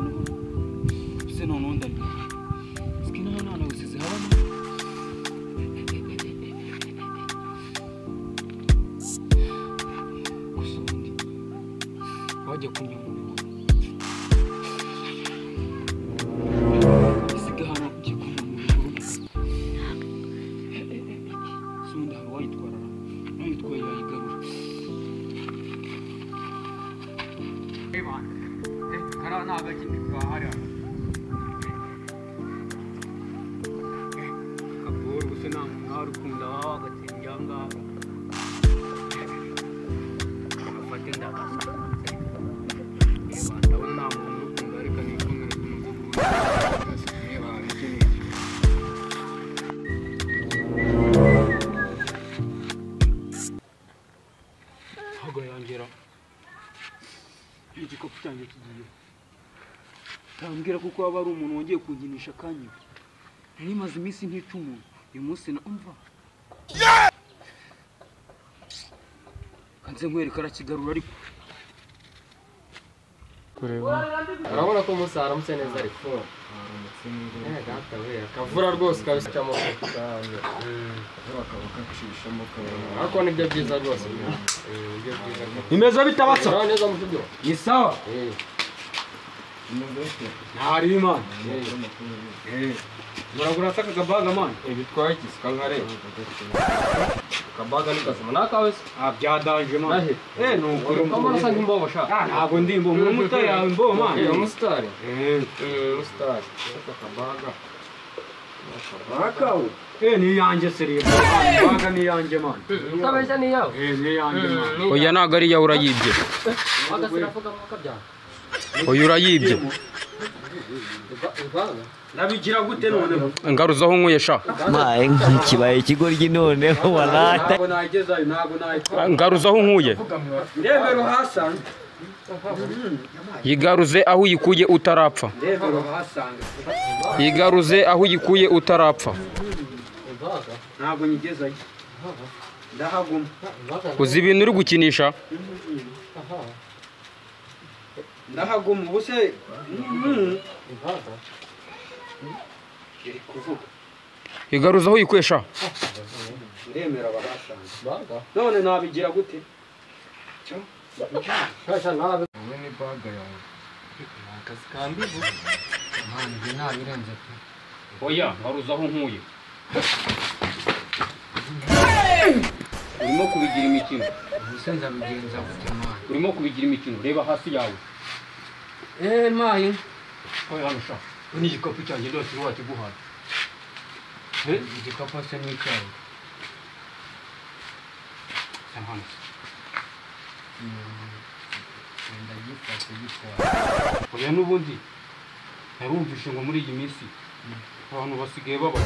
noneho se noneho ndabira sikina nana usize habamo kusundi wajya kunyamura isiga hano kikuma mu rugo sundi hari wayitwara nayitwaye yayigarura Kara naga kimwe bahari kabur gusena narukunda gatinjanga afatinda kasa eba ndabona muntu kungarika nikomere kumudugu eba nikini hago yangera igikopu cyanjye kigiye tambwira kuko aba ari umuntu wongeye kunginisha kanyiwe nimaze iminsi ntica umuntu uyu munsi na umva kanze nkwereka arakigarura ariko kureba urabona ko umusara muse neza ariko gata we akavura rwose kabishyamo cyane akaba kacishamo kabona ariko nibyo byiza rwose ibyo byiza imeza bitabatsa neza mu byo ni sawa ntari imana muragura saka kabaga man bitwaye kisika nkare kabaga ni kasoma nakawe byadanje man nukuri mbona sanga imbobo sha ntago ndimbo mu mutari yawe imbobo man umusitari umusitari kabaga akawe ni yanjye seriye baga ni yanjye man kabesha ni yawe ni yanjye man oya naga ari yawe urayibye bagasiravuga makabyana oya urayibye nabigira gute noneho ngaruzaho nkuye sha maye nk'ikibaye ikigoryi noneho walata ntago nagezayo ntago nayitwa ngaruzaho nkuye ndebero hasanga yigaruze aho uyikuye utarapfa ndebero hasanga yigaruze aho uyikuye utarapfa ntago nyigezayo ndahaguma uzi ibintu uri gukinisha ndahaguma ubuse kuvuga yigaruze aho uyikuye sha ndemera abahasanga none nabigira gute Kasha nawe ni baga yawe akazi kambivu mwana njye nabirenze pe oya ngaruzaho nkuye urimo kubigira imikino ubusenza bigenza gute mwana urimo kubigira imikino reba hasi yawe mayi oya hano sha ni igikapu cyanjye ndose wakiguhaye igikapu se n'icyayi hano ndagifashe gitwara oya n'ubundi narumvishe ngo muri iyi minsi abantu basigaye baba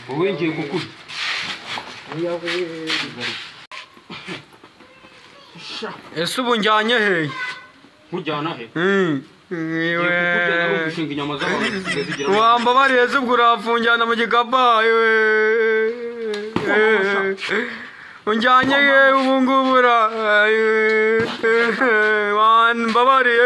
wowe ngiye kukurya ese ubu njyanye hehe nkujyana he wambabariye se ubwo urafunjyana mu gikapu unjyanye ye ubu ngubu wambabariye